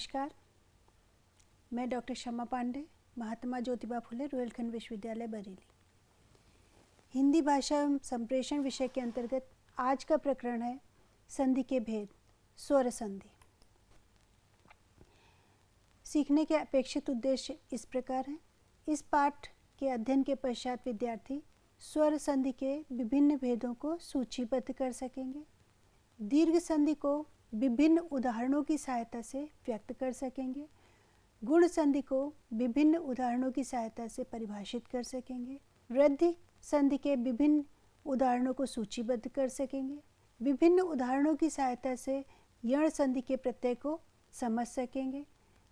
नमस्कार, मैं डॉक्टर शमा पांडे, महात्मा ज्योतिबा फुले रोहिलखंड विश्वविद्यालय बरेली। हिंदी भाषा संप्रेषण विषय के अंतर्गत आज का प्रकरण है संधि के भेद, स्वर संधि। सीखने के अपेक्षित उद्देश्य इस प्रकार हैं। इस पाठ के अध्ययन के पश्चात विद्यार्थी स्वर संधि के विभिन्न भेदों को सूचीबद्ध कर सकेंगे, दीर्घ संधि को विभिन्न उदाहरणों की सहायता से व्यक्त कर सकेंगे, गुण संधि को विभिन्न उदाहरणों की सहायता से परिभाषित कर सकेंगे, वृद्धि संधि के विभिन्न उदाहरणों को सूचीबद्ध कर सकेंगे, विभिन्न उदाहरणों की सहायता से यण संधि के प्रत्यय को समझ सकेंगे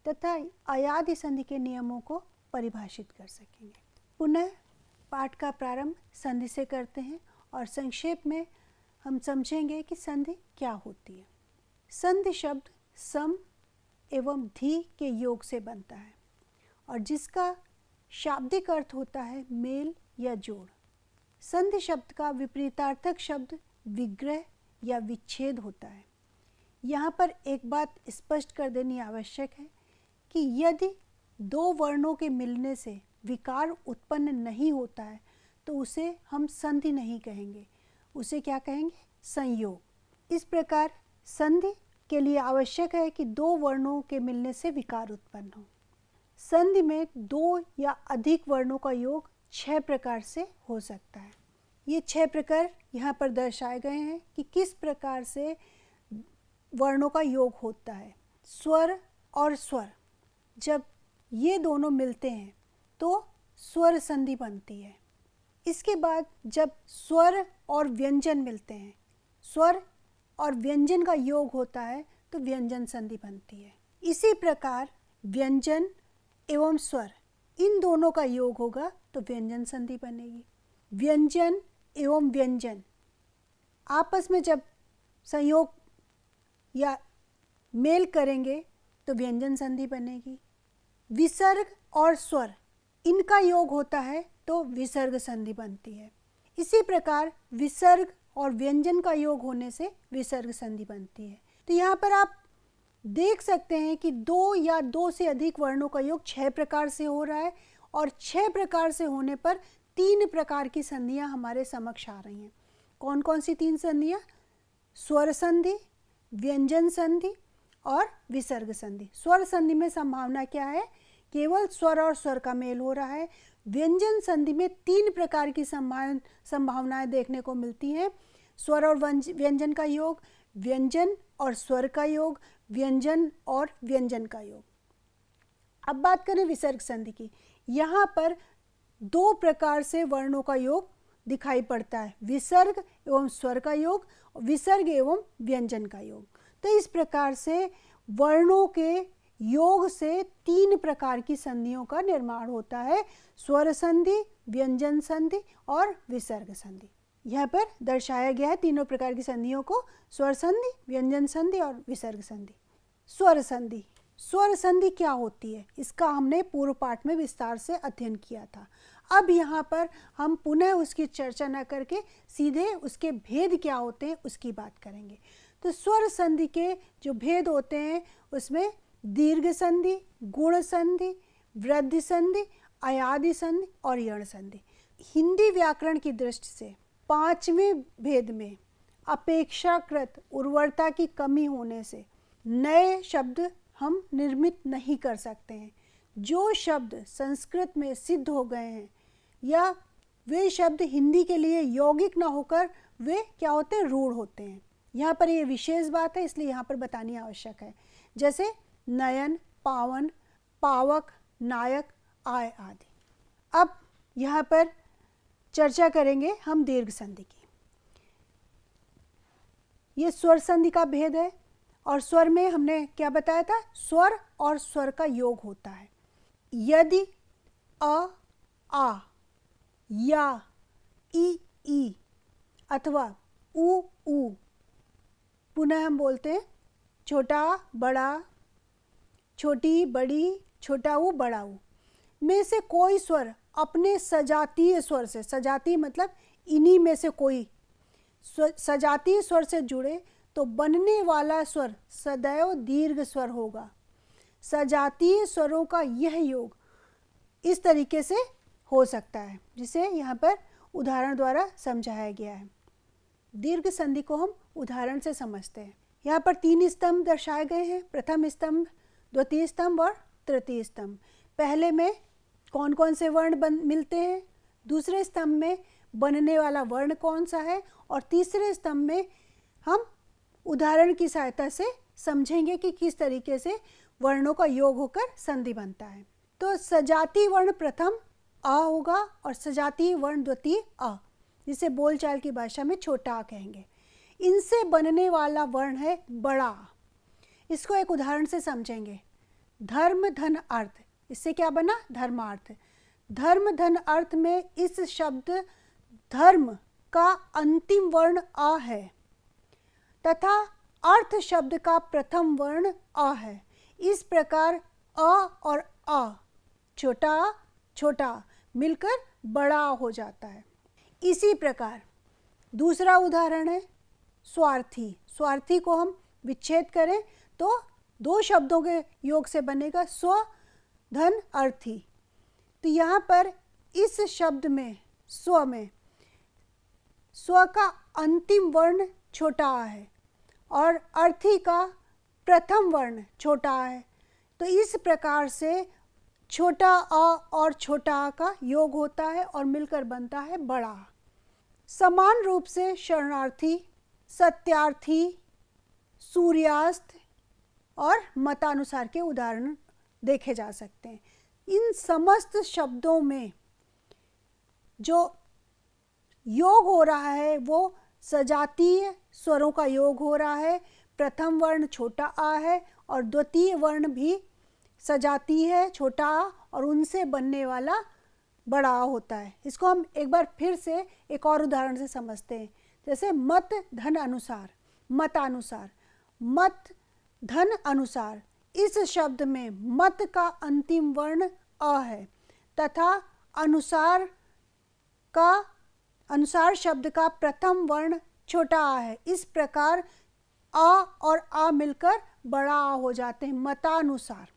तथा अयादि संधि के नियमों को परिभाषित कर सकेंगे। पुनः पाठ का प्रारंभ संधि से करते हैं और संक्षेप में हम समझेंगे कि संधि क्या होती है। संधि शब्द सम एवं धी के योग से बनता है और जिसका शाब्दिक अर्थ होता है मेल या जोड़। संधि शब्द का विपरीतार्थक शब्द विग्रह या विच्छेद होता है। यहाँ पर एक बात स्पष्ट कर देनी आवश्यक है कि यदि दो वर्णों के मिलने से विकार उत्पन्न नहीं होता है तो उसे हम संधि नहीं कहेंगे, उसे क्या कहेंगे? संयोग। इस प्रकार संधि के लिए आवश्यक है कि दो वर्णों के मिलने से विकार उत्पन्न हो। संधि में दो या अधिक वर्णों का योग 6 प्रकार से हो सकता है। ये 6 प्रकार यहाँ पर दर्शाए गए हैं कि किस प्रकार से वर्णों का योग होता है। स्वर और स्वर जब ये दोनों मिलते हैं तो स्वर संधि बनती है। इसके बाद जब स्वर और व्यंजन मिलते हैं, स्वर और व्यंजन का योग होता है तो व्यंजन संधि बनती है। इसी प्रकार व्यंजन एवं स्वर इन दोनों का योग होगा तो व्यंजन संधि बनेगी। व्यंजन एवं व्यंजन आपस में जब संयोग या मेल करेंगे तो व्यंजन संधि बनेगी। विसर्ग और स्वर इनका योग होता है तो विसर्ग संधि बनती है। इसी प्रकार विसर्ग और व्यंजन का योग होने से विसर्ग संधि बनती है। तो यहाँ पर आप देख सकते हैं कि 2 या 2 से अधिक वर्णों का योग 6 प्रकार से हो रहा है और 6 प्रकार से होने पर 3 प्रकार की संधियाँ हमारे समक्ष आ रही हैं। कौन कौन सी 3 संधियाँ? स्वर संधि, व्यंजन संधि और विसर्ग संधि। स्वर संधि में संभावना क्या है? केवल स्वर और स्वर का मेल हो रहा है। व्यंजन संधि में 3 प्रकार की संभावनाएं देखने को मिलती हैं। स्वर और व्यंजन का योग, व्यंजन और स्वर का योग, व्यंजन और व्यंजन का योग। अब बात करें विसर्ग संधि की। यहाँ पर 2 प्रकार से वर्णों का योग दिखाई पड़ता है, विसर्ग एवं स्वर का योग, विसर्ग एवं व्यंजन का योग। तो इस प्रकार से वर्णों के योग से 3 प्रकार की संधियों का निर्माण होता है, स्वर संधि, व्यंजन संधि और विसर्ग संधि। यहाँ पर दर्शाया गया है तीनों प्रकार की संधियों को, स्वर संधि, व्यंजन संधि और विसर्ग संधि। स्वर संधि, स्वर संधि क्या होती है इसका हमने पूर्व पाठ में विस्तार से अध्ययन किया था। अब यहाँ पर हम पुनः उसकी चर्चा न करके सीधे उसके भेद क्या होते हैं उसकी बात करेंगे। तो स्वर संधि के जो भेद होते हैं उसमें दीर्घ संधि, गुण संधि, वृद्धि संधि, अयादि संधि और यण संधि। हिंदी व्याकरण की दृष्टि से 5वें भेद में अपेक्षाकृत उर्वरता की कमी होने से नए शब्द हम निर्मित नहीं कर सकते हैं। जो शब्द संस्कृत में सिद्ध हो गए हैं या वे शब्द हिंदी के लिए यौगिक ना होकर वे क्या होते हैं? रूढ़ होते हैं। यहाँ पर ये विशेष बात है इसलिए यहाँ पर बतानी आवश्यक है। जैसे नयन, पावन, पावक, नायक, आय आदि। अब यहाँ पर चर्चा करेंगे हम दीर्घ संधि की। ये स्वर संधि का भेद है और स्वर में हमने क्या बताया था? स्वर और स्वर का योग होता है। यदि अ, आ, या, ई अथवा उ, पुनः हम बोलते हैं छोटा, बड़ा, छोटी, बड़ी, छोटा ऊ, बड़ा ऊ में से कोई स्वर अपने सजातीय स्वर से, सजातीय मतलब इन्हीं में से कोई सजातीय स्वर से जुड़े तो बनने वाला स्वर सदैव दीर्घ स्वर होगा। सजातीय स्वरों का यह योग इस तरीके से हो सकता है, जिसे यहाँ पर उदाहरण द्वारा समझाया गया है। दीर्घ संधि को हम उदाहरण से समझते हैं। यहाँ पर 3 स्तंभ दर्शाए गए हैं, प्रथम स्तंभ, द्वितीय स्तंभ और तृतीय स्तंभ। पहले में कौन कौन से वर्ण मिलते हैं, दूसरे स्तंभ में बनने वाला वर्ण कौन सा है, और तीसरे स्तंभ में हम उदाहरण की सहायता से समझेंगे कि किस तरीके से वर्णों का योग होकर संधि बनता है। तो सजातीय वर्ण प्रथम आ होगा और सजातीय वर्ण द्वितीय अ, जिसे बोलचाल की भाषा में छोटा आ कहेंगे। इनसे बनने वाला वर्ण है बड़ा आ। इसको एक उदाहरण से समझेंगे। धर्म धन अर्थ, इससे क्या बना, धर्मार्थ। धर्म धन अर्थ में इस शब्द धर्म का अंतिम वर्ण आ है तथा अर्थ शब्द का प्रथम वर्ण अ है। इस प्रकार अ और आ, छोटा मिलकर बड़ा हो जाता है। इसी प्रकार दूसरा उदाहरण है स्वार्थी। स्वार्थी को हम विच्छेद करें तो 2 शब्दों के योग से बनेगा स्व धन अर्थी। तो यहाँ पर इस शब्द में स्व का अंतिम वर्ण छोटा आ है और अर्थी का प्रथम वर्ण छोटा आ है। तो इस प्रकार से छोटा अ और छोटा आ का योग होता है और मिलकर बनता है बड़ा आ। समान रूप से शरणार्थी, सत्यार्थी, सूर्यास्त और मतानुसार के उदाहरण देखे जा सकते हैं। इन समस्त शब्दों में जो योग हो रहा है वो सजातीय स्वरों का योग हो रहा है। प्रथम वर्ण छोटा आ है और द्वितीय वर्ण भी सजाती है, छोटा आ, और उनसे बनने वाला बड़ा आ होता है। इसको हम एक बार फिर से एक और उदाहरण से समझते हैं। जैसे मत धन अनुसार, मतानुसार, मत धन अनुसार, इस शब्द में मत का अंतिम वर्ण अ है तथा अनुसार शब्द का प्रथम वर्ण छोटा आ है। इस प्रकार अ और आ मिलकर बड़ा आ हो जाते हैं, मतानुसार।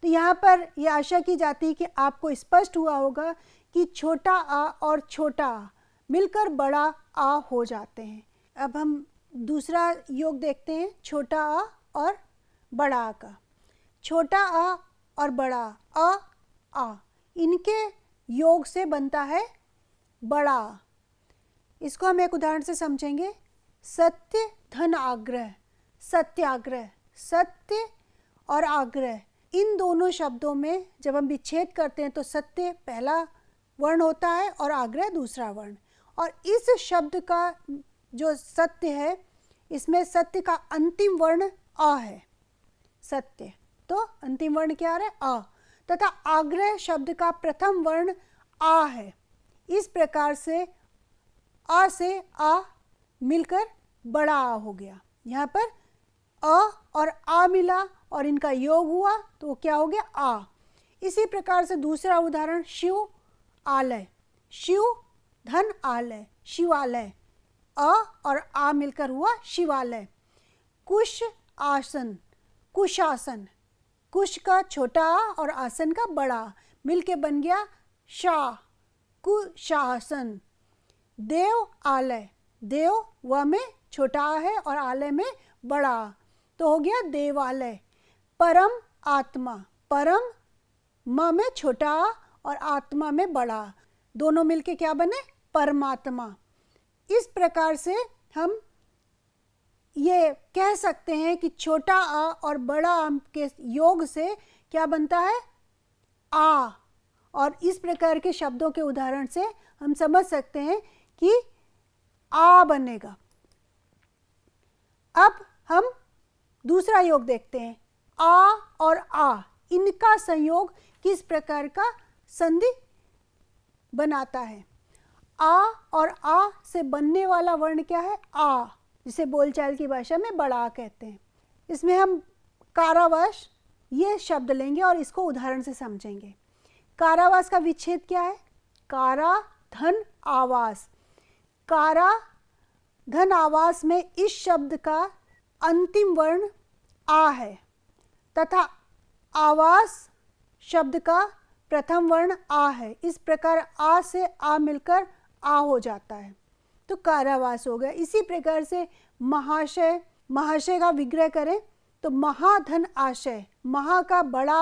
तो यहाँ पर यह आशा की जाती है कि आपको स्पष्ट हुआ होगा कि छोटा आ और छोटा आ मिलकर बड़ा आ हो जाते हैं। अब हम दूसरा योग देखते हैं, छोटा आ और बड़ा आ का। छोटा आ और बड़ा आ, इनके योग से बनता है बड़ा आ। इसको हम एक उदाहरण से समझेंगे। सत्य धन आग्रह, सत्याग्रह, सत्य और आग्रह, इन दोनों शब्दों में जब हम विच्छेद करते हैं तो सत्य पहला वर्ण होता है और आग्रह दूसरा वर्ण। और इस शब्द का जो सत्य है, इसमें सत्य का अंतिम वर्ण अ है। सत्य तो अंतिम वर्ण क्या आ रहा है, अ, तथा आग्रह शब्द का प्रथम वर्ण आ है। इस प्रकार से अ से आ मिलकर बड़ा आ हो गया। यहाँ पर अ और आ मिला और इनका योग हुआ तो क्या हो गया, आ। इसी प्रकार से दूसरा उदाहरण शिव आलय, शिव धन आलय, शिवालय, अ और आ मिलकर हुआ शिवालय। कुश आसन, कुशासन, कुश का छोटा आ और आसन का बड़ा आ मिलके बन गया शाह, कुशासन। देव आलय, देव व में छोटा आ है और आलय में बड़ा आ तो हो गया देवालय। परम आत्मा, परम म में छोटा आ और आत्मा में बड़ा आ, दोनों मिलके क्या बने, परमात्मा। इस प्रकार से हम ये कह सकते हैं कि छोटा आ और बड़ा आ के योग से क्या बनता है, आ। और इस प्रकार के शब्दों के उदाहरण से हम समझ सकते हैं कि आ बनेगा। अब हम दूसरा योग देखते हैं, आ और आ, इनका संयोग किस प्रकार का संधि बनाता है। आ और आ से बनने वाला वर्ण क्या है, आ, जिसे बोलचाल की भाषा में बड़ा आ कहते हैं। इसमें हम कारावास ये शब्द लेंगे और इसको उदाहरण से समझेंगे। कारावास का विच्छेद क्या है, कारा धन आवास। कारा धन आवास में इस शब्द का अंतिम वर्ण आ है तथा आवास शब्द का प्रथम वर्ण आ है। इस प्रकार आ से आ मिलकर आ हो जाता है तो कारावास हो गया। इसी प्रकार से महाशय, महाशय का विग्रह करें तो महाधन आशय, महा का बड़ा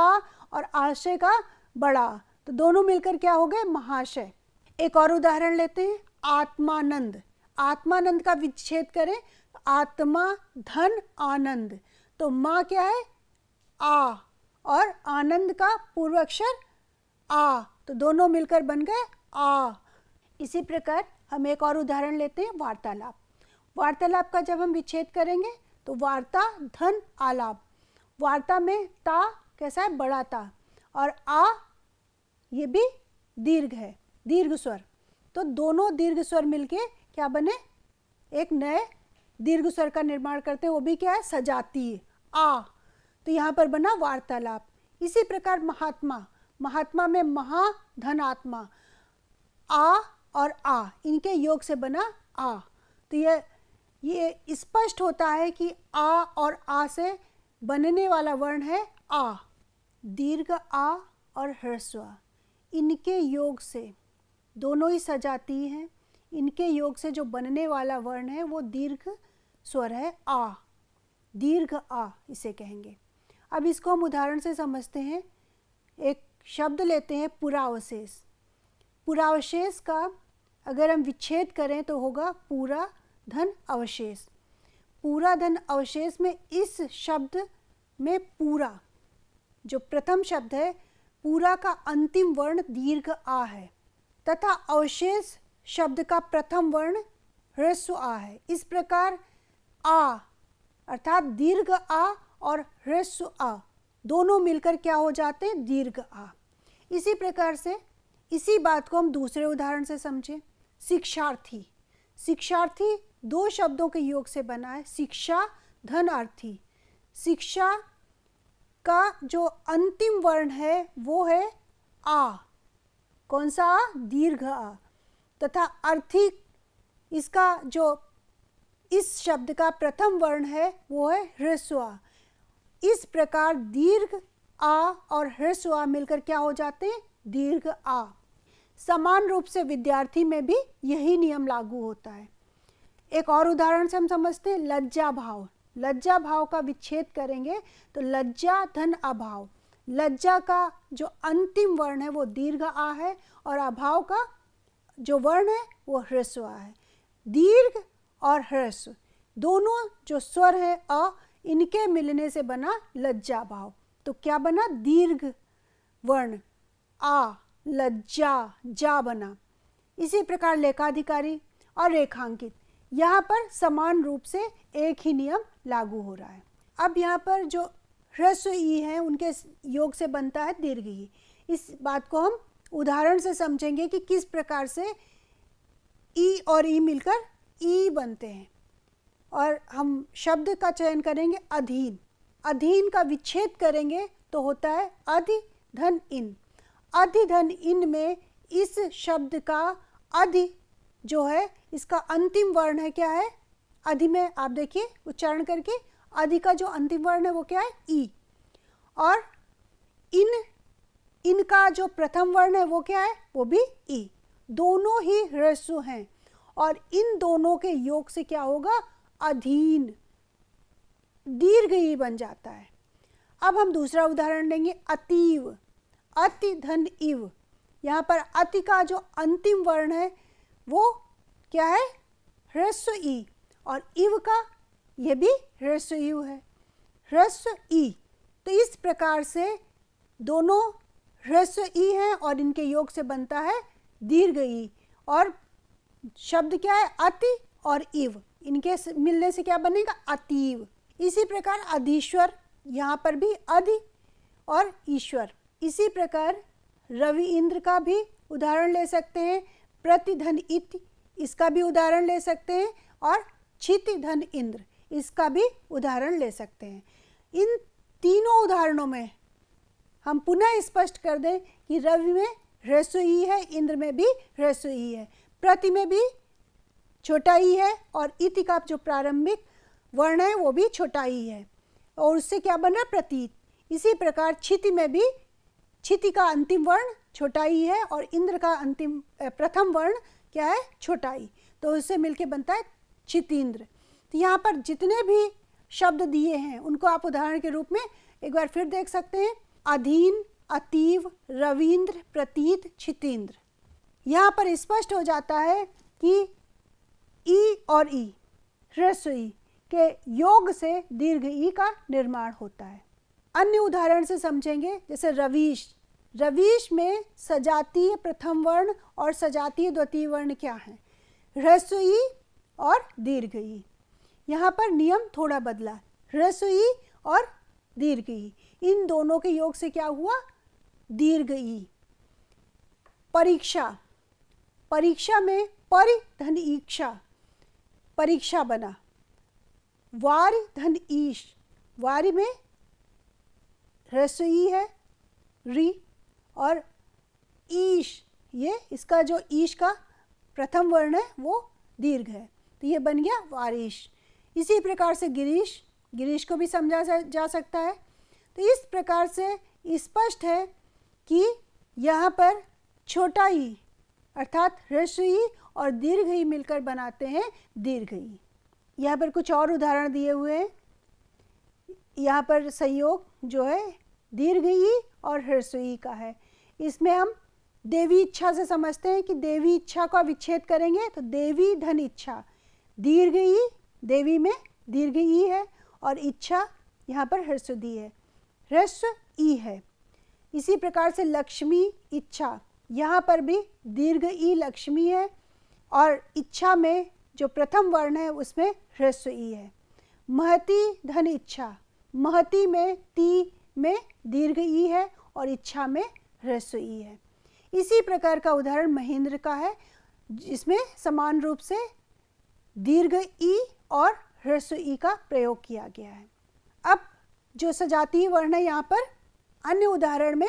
और आशय का बड़ा, तो दोनों मिलकर क्या हो गए? महाशय। एक और उदाहरण लेते हैं, आत्मानंद। आत्मानंद का विच्छेद करें आत्मा धन आनंद, तो माँ क्या है? आ, और आनंद का पूर्व अक्षर आ, तो दोनों मिलकर बन गए आ। इसी प्रकार हम एक और उदाहरण लेते हैं, वार्तालाप। वार्तालाप का जब हम विच्छेद करेंगे तो वार्ता धन आलाप, वार्ता में ता कैसा है? बड़ा ता, और आ ये भी दीर्घ है, दीर्घ स्वर, तो दोनों दीर्घ स्वर मिलके क्या बने? एक नए दीर्घ स्वर का निर्माण करते हैं, वो भी क्या है? सजातीय आ, तो यहाँ पर बना वार्तालाप। इसी प्रकार महात्मा, महात्मा में महा धन आत्मा, आ और आ इनके योग से बना आ, तो ये स्पष्ट होता है कि आ और आ से बनने वाला वर्ण है आ। दीर्घ आ और ह्रस्व आ, इनके योग से, दोनों ही सजाती हैं, इनके योग से जो बनने वाला वर्ण है वो दीर्घ स्वर है आ, दीर्घ आ इसे कहेंगे। अब इसको हम उदाहरण से समझते हैं। एक शब्द लेते हैं पुरावशेष। पुरावशेष का अगर हम विच्छेद करें तो होगा पूरा धन अवशेष। पूरा धन अवशेष में इस शब्द में पूरा जो प्रथम शब्द है, पूरा का अंतिम वर्ण दीर्घ आ है तथा अवशेष शब्द का प्रथम वर्ण ह्रस्व आ है। इस प्रकार आ अर्थात दीर्घ आ और ह्रस्व आ दोनों मिलकर क्या हो जाते हैं? दीर्घ आ। इसी प्रकार से इसी बात को हम दूसरे उदाहरण से समझें। शिक्षार्थी। शिक्षार्थी दो शब्दों के योग से बना है, शिक्षा धन अर्थी। शिक्षा का जो अंतिम वर्ण है वो है आ, कौन सा आ? दीर्घ आ, तथा अर्थी इसका जो इस शब्द का प्रथम वर्ण है वो है ह्रस्व आ। इस प्रकार दीर्घ आ और ह्रस्व आ मिलकर क्या हो जाते हैं? दीर्घ आ। समान रूप से विद्यार्थी में भी यही नियम लागू होता है। एक और उदाहरण से हम समझते हैं, लज्जा भाव। लज्जा भाव का विच्छेद करेंगे तो लज्जा धन अभाव। लज्जा का जो अंतिम वर्ण है वो दीर्घ आ है और अभाव का जो वर्ण है वो ह्रस्व आ है। दीर्घ और ह्रस्व दोनों जो स्वर है अ, इनके मिलने से बना लज्जा भाव। तो क्या बना? दीर्घ वर्ण आ, लज्जा जा बना। इसी प्रकार लेखाधिकारी और रेखांकित, यहाँ पर समान रूप से एक ही नियम लागू हो रहा है। अब यहाँ पर जो ह्रस्व ई है उनके योग से बनता है दीर्घ ई। इस बात को हम उदाहरण से समझेंगे कि किस प्रकार से ई और ई मिलकर ई बनते हैं। और हम शब्द का चयन करेंगे अधीन। अधीन का विच्छेद करेंगे तो होता है अधि धन इन। अधि धन इन में इस शब्द का अधि जो है इसका अंतिम वर्ण है क्या है? अधि में आप देखिए उच्चारण करके, अधि का जो अंतिम वर्ण है वो क्या है? ई। और इनका जो प्रथम वर्ण है वो क्या है? वो भी ई। दोनों ही ह्रस्व हैं और इन दोनों के योग से क्या होगा? अधीन, दीर्घ ई बन जाता है। अब हम दूसरा उदाहरण लेंगे, अतीव। अति धन इव। यहाँ पर अति का जो अंतिम वर्ण है वो क्या है? ह्रस्व ई। और इव का ये भी ह्रस्व इव है, ह्रस्व ई। तो इस प्रकार से दोनों ह्रस्व ई हैं और इनके योग से बनता है दीर्घ ई। और शब्द क्या है? अति और इव, इनके मिलने से क्या बनेगा? अतीव। इसी प्रकार अधीश्वर, यहाँ पर भी अधि और ईश्वर। इसी प्रकार रवि इंद्र का भी उदाहरण ले सकते हैं, प्रतिधन इति इसका भी उदाहरण ले सकते हैं, और क्षिति धन इंद्र इसका भी उदाहरण ले सकते हैं। इन तीनों उदाहरणों में हम पुनः स्पष्ट कर दें कि रवि में ह्रस्व ई है, इंद्र में भी ह्रस्व ई है, प्रति में भी छोटा ई है और इति का जो प्रारंभिक वर्ण है वो भी छोटा ई है और उससे क्या बना? प्रतीत। इसी प्रकार क्षिति में भी क्षिति का अंतिम वर्ण छोटा ई है और इंद्र का प्रथम वर्ण क्या है, छोटा ई, तो उससे मिलके बनता है क्षितीन्द्र। तो यहाँ पर जितने भी शब्द दिए हैं उनको आप उदाहरण के रूप में एक बार फिर देख सकते हैं। अधीन, अतीव, रवींद्र, प्रतीत, क्षितीन्द्र। यहाँ पर स्पष्ट हो जाता है कि ई और ई, ह्रस्व ई के योग से दीर्घ ई का निर्माण होता है। अन्य उदाहरण से समझेंगे, जैसे रवीश। रवीश में सजातीय प्रथम वर्ण और सजातीय द्वितीय वर्ण क्या है, ह्रस्व ई और दीर्घ ई। यहाँ पर नियम थोड़ा बदला, ह्रस्व ई और दीर्घ ई, इन दोनों के योग से क्या हुआ, दीर्घ ई। परीक्षा, परीक्षा में परि धन ईक्षा, परीक्षा बना। वारि धन ईश, वारि में ह्रस्व ई है, री, और ईश, ये इसका जो ईश का प्रथम वर्ण है वो दीर्घ है, तो ये बन गया वारिश। इसी प्रकार से गिरीश, गिरीश को भी समझा जा सकता है। तो इस प्रकार से स्पष्ट है कि यहाँ पर छोटा ई अर्थात ह्रस्व ई और दीर्घ ई मिलकर बनाते हैं दीर्घ ई। यहाँ पर कुछ और उदाहरण दिए हुए हैं। यहाँ पर संयोग जो है दीर्घ ई और ह्रस्व ई का है। इसमें हम देवी इच्छा से समझते हैं कि देवी इच्छा का विच्छेद करेंगे तो देवी धन इच्छा, दीर्घ ई, देवी में दीर्घ ई है और इच्छा यहाँ पर ह्रस्व दी है, ह्रस्व ई है। इसी प्रकार से लक्ष्मी इच्छा, यहाँ पर भी दीर्घ ई लक्ष्मी है और इच्छा में जो प्रथम वर्ण है उसमें ह्रस्व ई है। महती धन इच्छा, महती में ती में दीर्घ ई है और इच्छा में ह्रस्व ई है। इसी प्रकार का उदाहरण महेंद्र का है, जिसमें समान रूप से दीर्घ ई और ह्रस्व ई का प्रयोग किया गया है। अब जो सजातीय वर्ण है यहाँ पर अन्य उदाहरण में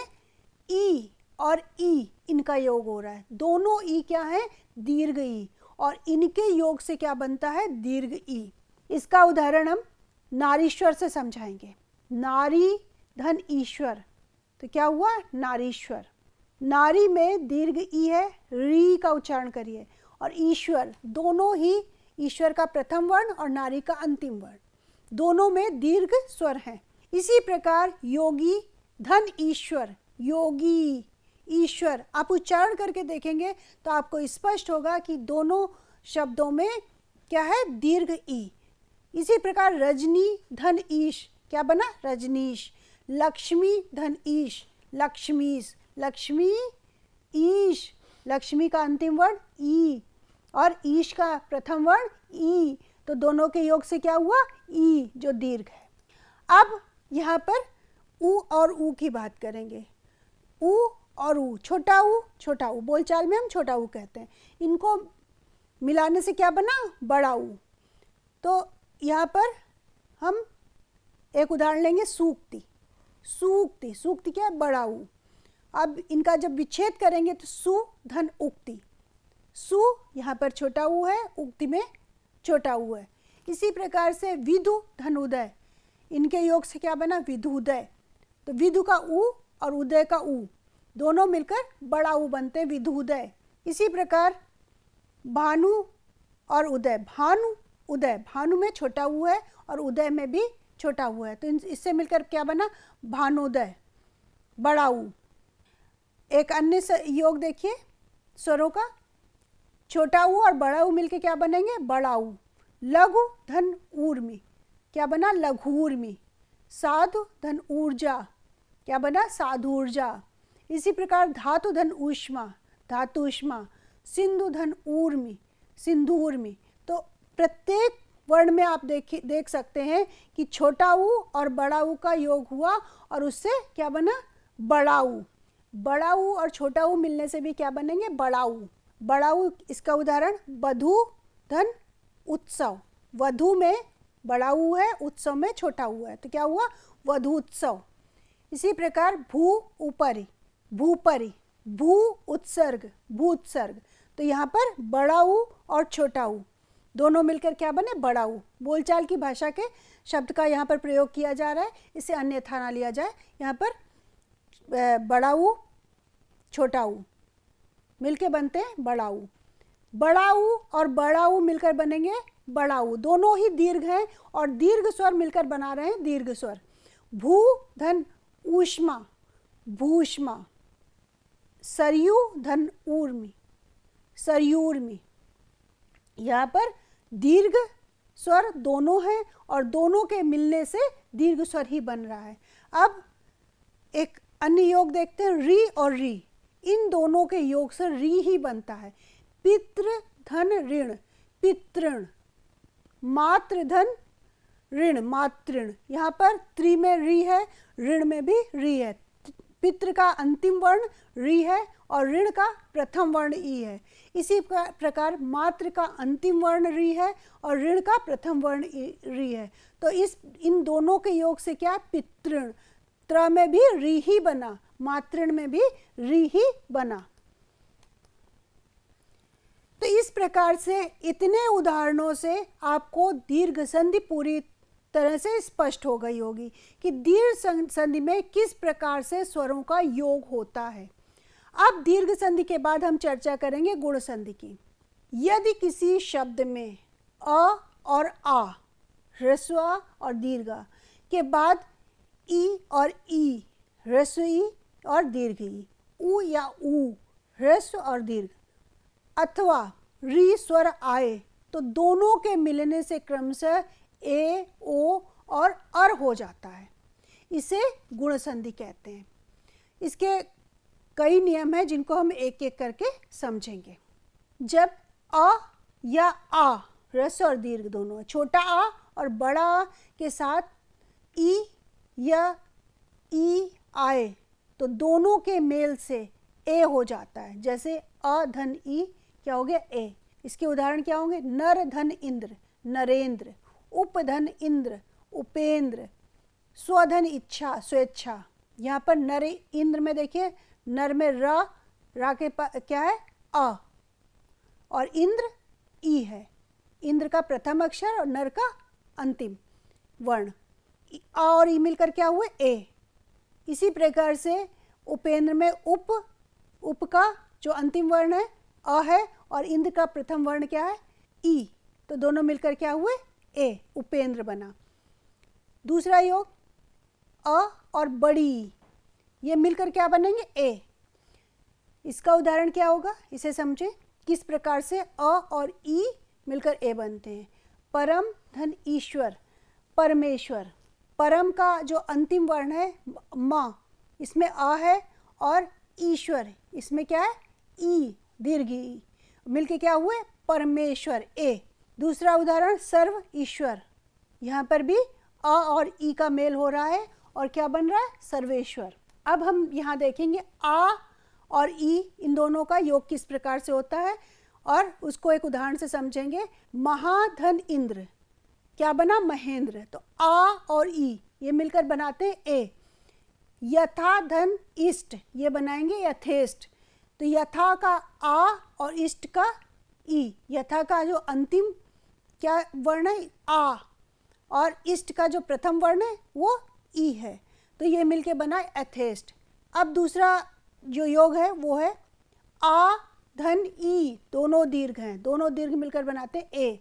ई और ई इनका योग हो रहा है। दोनों ई क्या है, दीर्घ ई, और इनके योग से क्या बनता है, दीर्घ ई। इसका उदाहरण हम नारीश्वर से समझाएंगे। नारी धन ईश्वर, तो क्या हुआ, नारीश्वर। नारी में दीर्घ ई है, री का उच्चारण करिए, और ईश्वर, दोनों ही ईश्वर का प्रथम वर्ण और नारी का अंतिम वर्ण, दोनों में दीर्घ स्वर हैं। इसी प्रकार योगी धन ईश्वर, योगी ईश्वर, आप उच्चारण करके देखेंगे तो आपको स्पष्ट होगा कि दोनों शब्दों में क्या है, दीर्घ ई। इसी प्रकार रजनी धन ईश, क्या बना, रजनीश। लक्ष्मी धन ईश, लक्ष्मीश। लक्ष्मी ईश, लक्ष्मी का अंतिम वर्ण ई और ईश का प्रथम वर्ण ई, तो दोनों के योग से क्या हुआ, ई, जो दीर्घ है। अब यहाँ पर ऊ और ऊ की बात करेंगे। ऊ और ऊ, छोटा ऊ, बोलचाल में हम छोटा ऊ कहते हैं। इनको मिलाने से क्या बना, बड़ा ऊ। तो यहाँ पर हम एक उदाहरण लेंगे, सूक्ति। सूक्ति, सूक्ति क्या है, बड़ा ऊ। अब इनका जब विच्छेद करेंगे तो सु धन उक्ति, सु यहाँ पर छोटा ऊ है, उक्ति में छोटा ऊ है। इसी प्रकार से विधु धन उदय, इनके योग से क्या बना, विधुदय। तो विधु का ऊ और उदय का ऊ दोनों मिलकर बड़ा ऊ बनते हैं, विधुदय। इसी प्रकार भानु और उदय, भानु उदय, भानु में छोटा ऊ है और उदय में भी छोटा ऊ है, तो इससे मिलकर क्या बना, भानुदय, बड़ा ऊ। एक अन्य योग देखिए स्वरों का, छोटा ऊ और बड़ा ऊ मिलके क्या बनेंगे, बड़ा ऊ। लघु धन ऊर्मी, क्या बना, लघूर्मी। साधु धन ऊर्जा, क्या बना, साधूर्जा। इसी प्रकार धातु धन ऊष्मा, धातुष्मा। सिंधु धन ऊर्मी, सिंधूर्मी। तो प्रत्येक वर्ण में आप देख सकते हैं कि छोटा ऊ और बड़ा ऊ का योग हुआ और उससे क्या बना, बड़ा ऊ। बड़ा ऊ और छोटा ऊ मिलने से भी क्या बनेंगे, बड़ा ऊ। बड़ा ऊ, इसका उदाहरण वधु धन उत्सव। वधु में बड़ा ऊ है, उत्सव में छोटा ऊ है, तो क्या हुआ, वधु उत्सव। इसी प्रकार भू ऊपरी, भूपरी। भू उत्सर्ग, भू उत्सर्ग। तो यहाँ पर बड़ा ऊ और छोटा ऊ दोनों मिलकर क्या बने, बड़ा ऊ। बोलचाल की भाषा के शब्द का यहाँ पर प्रयोग किया जा रहा है, इसे अन्यथा ना लिया जाए। यहाँ पर बड़ा ऊ छोटा ऊ मिलके बनते हैं बड़ा ऊ। बड़ा ऊ और बड़ा ऊ मिलकर बनेंगे बड़ा ऊ। दोनों ही दीर्घ हैं और दीर्घ स्वर मिलकर बना रहे हैं दीर्घ स्वर। भू धन ऊष्मा भूष्मा। सरयू धन ऊर्मी सरयूर्मी। यहाँ पर दीर्घ स्वर दोनों हैं और दोनों के मिलने से दीर्घ स्वर ही बन रहा है। अब एक अन्य योग देखते हैं, री और री। इन दोनों के योग से री ही बनता है। पितृ धन ऋण पितृण। मातृ धन ऋण मातृण। यहाँ पर त्रि में री है, ऋण में भी री है। पितृ का अंतिम वर्ण री है और ऋण का प्रथम वर्ण ई है। इसी प्रकार मातृ का अंतिम वर्ण री है और ऋण का प्रथम वर्ण री है। तो इन दोनों के योग से क्या, पितृण। त्र में भी री ही बना, मातृण में भी री ही बना। तो इस प्रकार से इतने उदाहरणों से आपको दीर्घ संधि पूरी तरह से स्पष्ट हो गई होगी कि दीर्घ संधि में किस प्रकार से स्वरों का योग होता है। अब दीर्घ संधि के बाद हम चर्चा करेंगे गुण संधि की। यदि किसी शब्द में अ और आ, ह्रस्व आ और दीर्घ आ के बाद ई और ई, ह्रस्व ई और दीर्घ ई, उ या ऊ, ह्रस्व और दीर्घ, अथवा री स्वर आए तो दोनों के मिलने से क्रमशः ए, ओ और अर हो जाता है। इसे गुण संधि कहते हैं। इसके कई नियम हैं जिनको हम एक एक करके समझेंगे। जब अ या आ, ह्रस्व और दीर्घ दोनों, छोटा आ और बड़ा आ के साथ ई या ई आए तो दोनों के मेल से ए हो जाता है। जैसे अ धन ई क्या हो गया, ए। इसके उदाहरण क्या होंगे, नर धन इंद्र नरेंद्र, उपधन इंद्र उपेंद्र, स्वधन इच्छा स्वेच्छा। यहाँ पर नर इंद्र में देखिए, नर में रा के क्या है, अ, और इंद्र ई है। इंद्र का प्रथम अक्षर और नर का अंतिम वर्ण। आ और ई मिलकर क्या हुए, ए। इसी प्रकार से उपेंद्र में उप का जो अंतिम वर्ण है अ है और इंद्र का प्रथम वर्ण क्या है, ई। तो दोनों मिलकर क्या हुए, ए, उपेंद्र बना। दूसरा योग अ और बड़ी, ये मिलकर क्या बनेंगे, ए। इसका उदाहरण क्या होगा, इसे समझें किस प्रकार से अ और ई मिलकर ए बनते हैं। परम धन ईश्वर परमेश्वर। परम का जो अंतिम वर्ण है म, इसमें अ है और ईश्वर इसमें क्या है, ई, दीर्घ ई, मिलके क्या हुए, परमेश्वर, ए। दूसरा उदाहरण सर्व ईश्वर। यहाँ पर भी अ और ई का मेल हो रहा है और क्या बन रहा है, सर्वेश्वर। अब हम यहाँ देखेंगे आ और ई, इन दोनों का योग किस प्रकार से होता है और उसको एक उदाहरण से समझेंगे। महाधन इंद्र क्या बना, महेंद्र। तो आ और ई ये मिलकर बनाते हैं ए। यथा धन इष्ट, ये बनाएंगे यथेष्ट। तो यथा का आ और इष्ट का ई। यथा का जो अंतिम क्या वर्ण है, आ, और इष्ट का जो प्रथम वर्ण है वो ई है। तो ये मिलके बना यथेष्ट। अब दूसरा जो योग है वो है आ धन ई, दोनों दीर्घ हैं, दोनों दीर्घ मिलकर बनाते ए।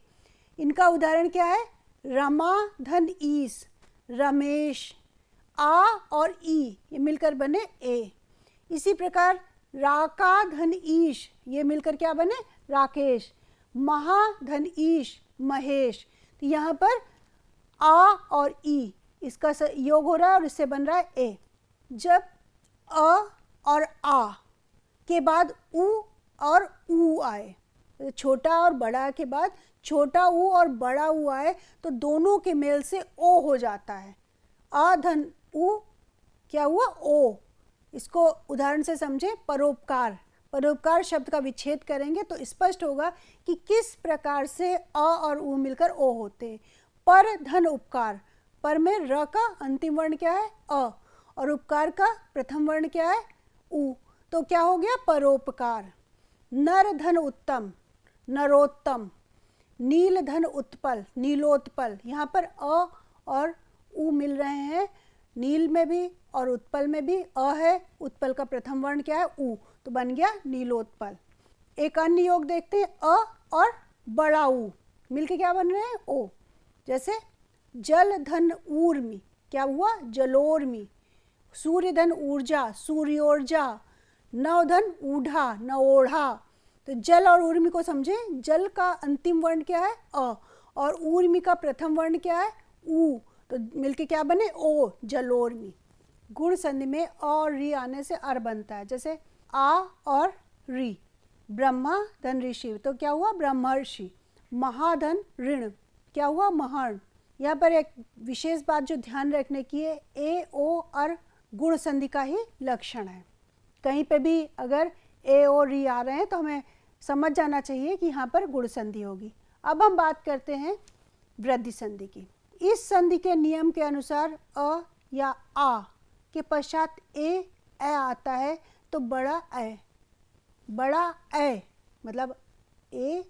इनका उदाहरण क्या है, रमा धन ईस रमेश। आ और ई ये मिलकर बने ए। इसी प्रकार राका धन ईश, ये मिलकर क्या बने, राकेश। महाधन ईश महेश। तो यहाँ पर आ और ई इसका योग हो रहा है और इससे बन रहा है ए। जब अ और आ के बाद उ और ऊ आए, छोटा और बड़ा के बाद छोटा ऊ और बड़ा ऊ आए तो दोनों के मेल से ओ हो जाता है। आ धन ऊ क्या हुआ, ओ। इसको उदाहरण से समझें, परोपकार। परोपकार शब्द का विच्छेद करेंगे तो स्पष्ट होगा कि किस प्रकार से अ और ऊ मिलकर ओ होते हैं। पर धन उपकार, पर में र का अंतिम वर्ण क्या है, अ, और उपकार का प्रथम वर्ण क्या है, ऊ। तो क्या हो गया, परोपकार। नर धन उत्तम नरोत्तम। नील धन उत्पल नीलोत्पल। यहाँ पर अ और ऊ मिल रहे हैं। नील में भी और उत्पल में भी अ है, उत्पल का प्रथम वर्ण क्या है, ऊ, तो बन गया नीलोत्पल। एक अन्य योग देखते हैं, अ और बड़ा ऊ मिलके क्या बन रहे हैं, ओ। जैसे जल धन ऊर्मी, क्या हुआ, जलोर्मी। सूर्य धन ऊर्जा, सूर्योर्जा। नव धन ऊढ़ा, नवोढ़ा। तो जल और ऊर्मी को समझें, जल का अंतिम वर्ण क्या है, अ, और ऊर्मी का प्रथम वर्ण क्या है, ऊ, तो मिलके क्या बने, ओ, जलोर्मी। गुण संधि में अ और री आने से अर बनता है। जैसे आ और री, ब्रह्मा धन ऋषि, तो क्या हुआ, ब्रह्मर्षि। महाधन ऋण, क्या हुआ, महर्ण। यहाँ पर एक विशेष बात जो ध्यान रखने की है, ए ओ अर गुण संधि का ही लक्षण है। कहीं पे भी अगर ए ओ री आ रहे हैं तो हमें समझ जाना चाहिए कि यहाँ पर गुण संधि होगी। अब हम बात करते हैं वृद्धि संधि की। इस संधि के नियम के अनुसार अ या आ के पश्चात ए आता है तो बड़ा ए मतलब ए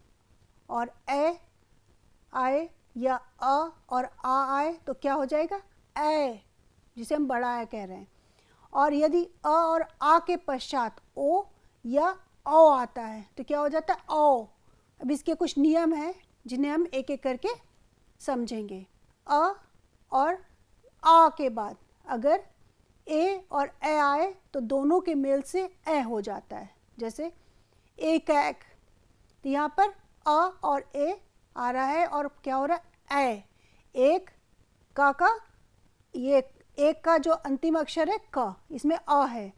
और ए आए या अ और आ आए तो क्या हो जाएगा, ए, जिसे हम बड़ा ए कह रहे हैं। और यदि अ और आ के पश्चात ओ या औ आता है तो क्या हो जाता है, औ। अब इसके कुछ नियम हैं जिन्हें हम एक एक करके समझेंगे। अ और आ के बाद अगर ए और ए आए तो दोनों के मेल से ए हो जाता है। जैसे एक, तो यहाँ पर अ और ए आ रहा है और क्या हो रहा है, ए। एक का ये एक का जो अंतिम अक्षर है क, इसमें अ है,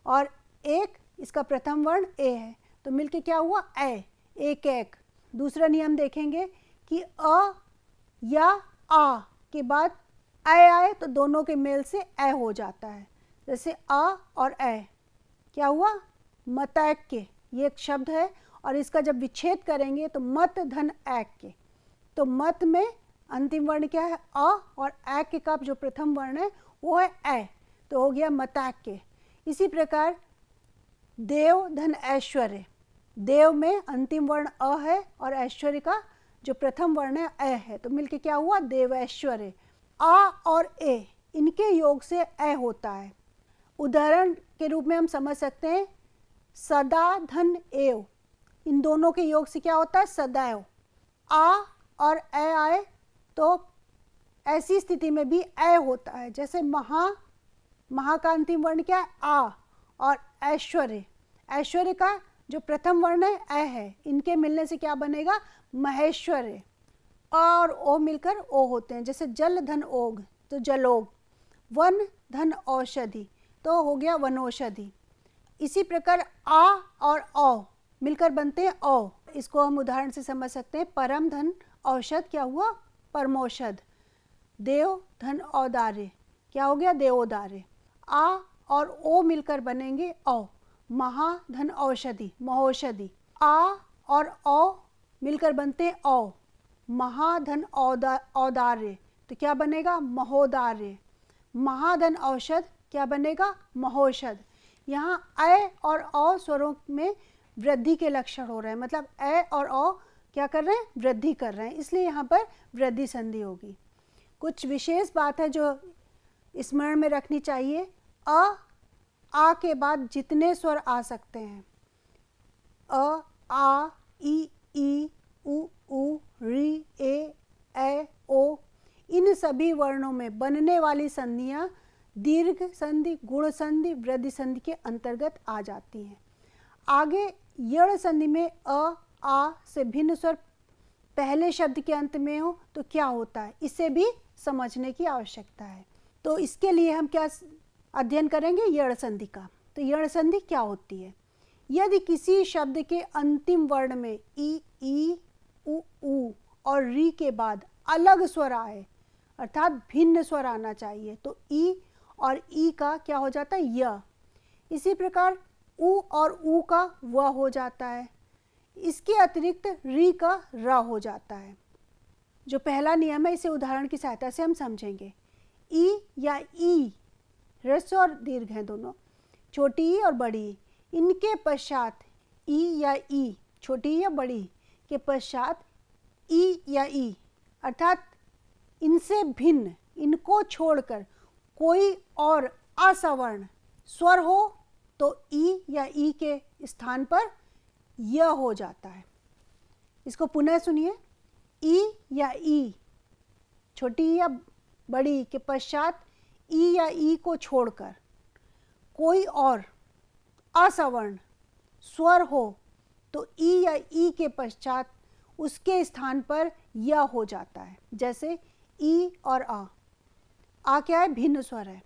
और एक इसका प्रथम वर्ण ए है, तो मिलके क्या हुआ, ए, एक। दूसरा नियम देखेंगे कि अ या आ के बाद ए आए तो दोनों के मेल से ए हो जाता है। जैसे अ और ए, क्या हुआ, मतैक के, ये एक शब्द है और इसका जब विच्छेद करेंगे तो मत धन ऐक के, तो मत में अंतिम वर्ण क्या है, अ, और ऐक के का जो प्रथम वर्ण है वो है ए, तो हो गया मतैक के। इसी प्रकार देव धन ऐश्वर्य, देव में अंतिम वर्ण अ है और ऐश्वर्य का जो प्रथम वर्ण है ए है, तो मिलके क्या हुआ, देव ऐश्वर्य। आ और ए इनके योग से ए होता है। उदाहरण के रूप में हम समझ सकते हैं सदा धन एव, इन दोनों के योग से क्या होता है, सदैव। आ और ए आए तो ऐसी स्थिति में भी ए होता है। जैसे महा का अंतिम वर्ण क्या है, आ, और ऐश्वर्य का जो प्रथम वर्ण है ए है, इनके मिलने से क्या बनेगा, महेश्वर्य। और ओ मिलकर ओ होते हैं। जैसे जल धन ओग तो जलोग, वन धन औषधि तो हो गया वनौषधि। इसी प्रकार आ और औ मिलकर बनते हैं औ। इसको हम उदाहरण से समझ सकते हैं, परम धन औषध क्या हुआ, परमौषध। देव धन औदार्य क्या हो गया, देवोदार्य। आ और ओ मिलकर बनेंगे औ, महा धन औषधि, महौषधि। आ और औ मिलकर बनते हैं औ, महाधन औदार्य तो क्या बनेगा, महोदार्य। महाधन औषध क्या बनेगा, महौषध। यहाँ ए और औ स्वरों में वृद्धि के लक्षण हो रहे हैं, मतलब ए और औ क्या कर रहे हैं, वृद्धि कर रहे हैं, इसलिए यहाँ पर वृद्धि संधि होगी। कुछ विशेष बात है जो स्मरण में रखनी चाहिए, आ के बाद जितने स्वर आ सकते हैं, अ, आ, ई, उ, री, ए, ओ, इन सभी वर्णों में बनने वाली संधियां दीर्घ संधि, गुण संधि, वृद्धि संधि के अंतर्गत आ जाती हैं। आगे यण संधि में अ, आ से भिन्न स्वर पहले शब्द के अंत में हो तो क्या होता है, इसे भी समझने की आवश्यकता है। तो इसके लिए हम क्या अध्ययन करेंगे, यण संधि का। तो यण संधि क्या होती है, यदि किसी शब्द के अंतिम वर्ण में ई, उ और री के बाद अलग स्वर आए, अर्थात भिन्न स्वर आना चाहिए, तो ई और ई का क्या हो जाता है, य। इसी प्रकार उ और ऊ का व हो जाता है। इसके अतिरिक्त री का र हो जाता है। जो पहला नियम है इसे उदाहरण की सहायता से हम समझेंगे। ई या ई, ह्रस्व और दीर्घ हैं दोनों, छोटी ई और बड़ी ई, इनके पश्चात ई या ई, छोटी या बड़ी के पश्चात ई या ई, अर्थात इनसे भिन्न इनको छोड़कर कोई और असवर्ण स्वर हो तो ई या ई के स्थान पर य हो जाता है। इसको पुनः सुनिए। ई या ई, छोटी या बड़ी के पश्चात ई या ई को छोड़कर कोई और असवर्ण स्वर हो तो ई या ई के पश्चात उसके स्थान पर य हो जाता है। जैसे ई और आ क्या है? भिन्न स्वर है,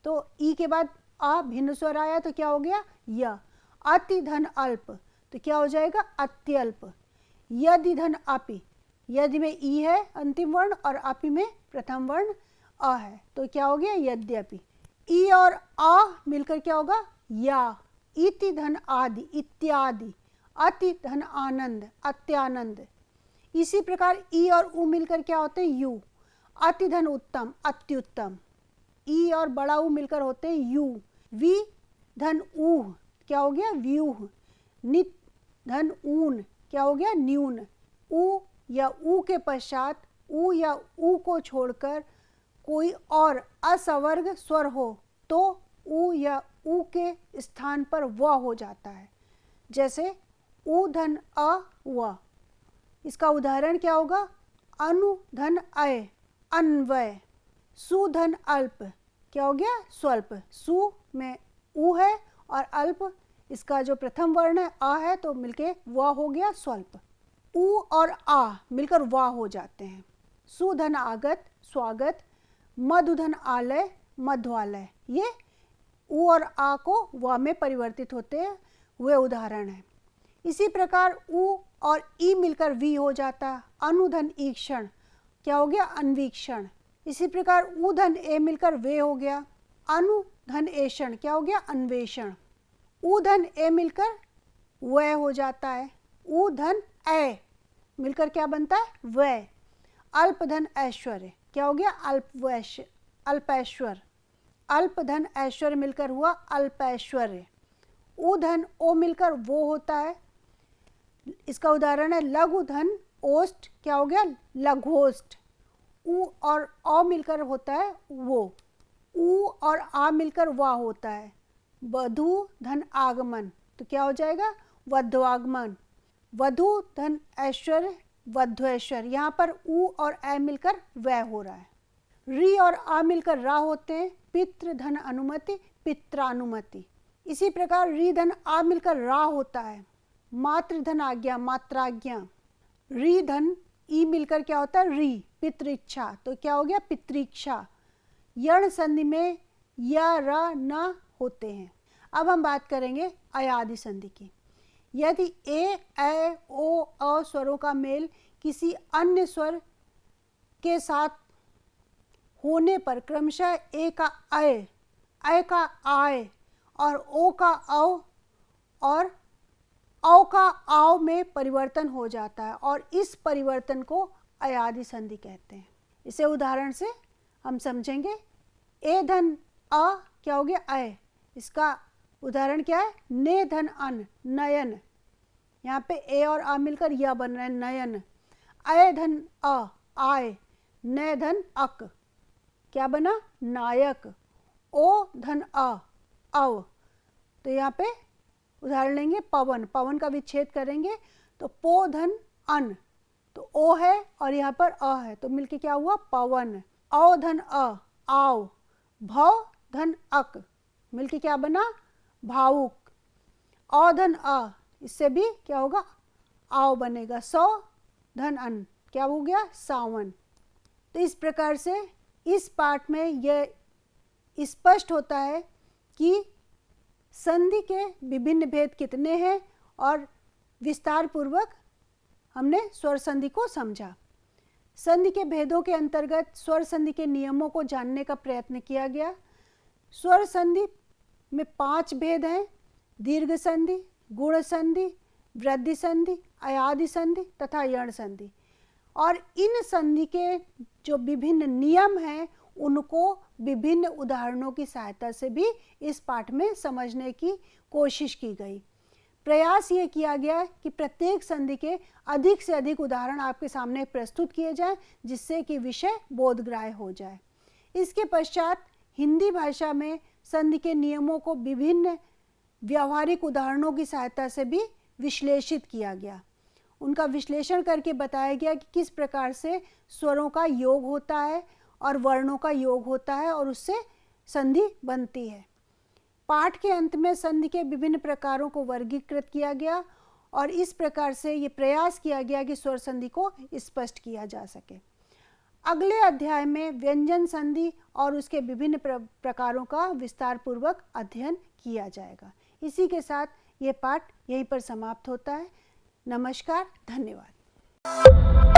तो ई के बाद आ भिन्न स्वर आया तो क्या हो गया? य। अति धन अल्प तो क्या हो जाएगा? अत्यल्प। यदि धन अपि, यदि में ई है अंतिम वर्ण और अपि में प्रथम वर्ण अ है तो क्या हो गया? यद्यपि। ई और आ मिलकर क्या होगा? या। इति धन आदि, इत्यादि। अति धन आनंद, अत्यानंद। इसी प्रकार ई और उ मिलकर क्या होते हैं? यू। अति धन उत्तम, अत्युत्तम। ई और बड़ा उ मिलकर होते हैं यू। वी धन ऊह क्या हो गया? व्यूह। नित धन ऊन क्या हो गया? न्यून। उ या उ के पश्चात उ या उ को छोड़कर कोई और असवर्ग स्वर हो तो उ या उ के स्थान पर व हो जाता है। जैसे उ धन अ व। इसका उदाहरण क्या होगा? अनु धन अय, अन्वय। सु धन अल्प क्या हो गया? स्वल्प। सु में उ है और अल्प इसका जो प्रथम वर्ण है आ है तो मिलके व हो गया स्वल्प। उ और आ मिलकर वा हो जाते हैं। सुधन आगत, स्वागत। मधुधन आलय, मध्वालय। ये उ और आ को वा में परिवर्तित होते हुए उदाहरण है। इसी प्रकार उ और ई मिलकर वी हो जाता है। अनुधन ईक्षण क्या हो गया? अन्वीक्षण। इसी प्रकार उ धन ए मिलकर वे हो गया। अनुधन एषण क्या हो गया? अन्वेषण। उ धन ए मिलकर वह हो जाता है। उ धन ए मिलकर क्या बनता है? वह। अल्प धन ऐश्वर्य क्या हो गया? अल्पैश्वर। अल्प धन ऐश्वर्य मिलकर हुआ अल्पैश्वर्य। उ धन ओ मिलकर वो होता है। इसका उदाहरण है लघु धन ओष्ठ क्या हो गया? लघोष्ठ। उ और औ मिलकर होता है वो। उ और आ मिलकर वा होता है। वधु धन आगमन तो क्या हो जाएगा? वध्वागमन। वधु धन ऐश्वर्य, वध्वैश्वर्य। यहाँ पर उ और ऐ मिलकर वह हो रहा है। री और आ मिलकर रा होते हैं। पितृ धन अनुमति, पित्रानुमति। इसी प्रकार री धन आ मिलकर रा होता है। मातृ धन आज्ञा, मात्राज्ञा। री धन ई मिलकर क्या होता है? री। पितृइच्छा तो क्या हो गया? पितृइच्छा। यण संधि में या र न होते हैं। अब हम बात करेंगे अयादि संधि की। यदि ए, ऐ, ओ, अ स्वरों का मेल किसी अन्य स्वर के साथ होने पर क्रमशः ए का अय, ऐ का आय और ओ का औ और औ का आव में परिवर्तन हो जाता है और इस परिवर्तन को अयादि संधि कहते हैं। इसे उदाहरण से हम समझेंगे। ए धन अ क्या हो गया? अय। इसका उदाहरण क्या है? ने धन अन, नयन। यहाँ पे ए और आ मिलकर यह बन रहा है नयन। अय धन अ, आय। न धन अक क्या बना? नायक। ओ धन अ, अव। तो यहाँ पे उदाहरण लेंगे पवन। पवन का विच्छेद करेंगे तो पो धन अन तो ओ है और यहाँ पर अ है तो मिलके क्या हुआ? पवन। औ धन अ, आव। भव धन अक मिलके क्या बना? भावुक। औ धन अ इससे भी क्या होगा? आव बनेगा। सौ धन अन क्या हो गया? सावन। तो इस प्रकार से इस पाठ में यह स्पष्ट होता है कि संधि के विभिन्न भेद कितने हैं और विस्तार पूर्वक हमने स्वर संधि को समझा। संधि के भेदों के अंतर्गत स्वर संधि के नियमों को जानने का प्रयत्न किया गया। स्वर संधि में 5 भेद हैं: दीर्घ संधि, गुण संधि, वृद्धि संधि, अयादि संधि तथा यण संधि। और इन संधि के जो विभिन्न नियम हैं उनको विभिन्न उदाहरणों की सहायता से भी इस पाठ में समझने की कोशिश की गई। प्रयास ये किया गया कि प्रत्येक संधि के अधिक से अधिक उदाहरण आपके सामने प्रस्तुत किए जाएं, जिससे कि विषय बोधग्राह्य हो जाए। इसके पश्चात हिंदी भाषा में संधि के नियमों को विभिन्न व्यावहारिक उदाहरणों की सहायता से भी विश्लेषित किया गया। उनका विश्लेषण करके बताया गया कि किस प्रकार से स्वरों का योग होता है और वर्णों का योग होता है और उससे संधि बनती है। पाठ के अंत में संधि के विभिन्न प्रकारों को वर्गीकृत किया गया और इस प्रकार से ये प्रयास किया गया कि स्वर संधि को स्पष्ट किया जा सके। अगले अध्याय में व्यंजन संधि और उसके विभिन्न प्रकारों का विस्तार पूर्वक अध्ययन किया जाएगा। इसी के साथ ये पाठ यहीं पर समाप्त होता है। नमस्कार, धन्यवाद।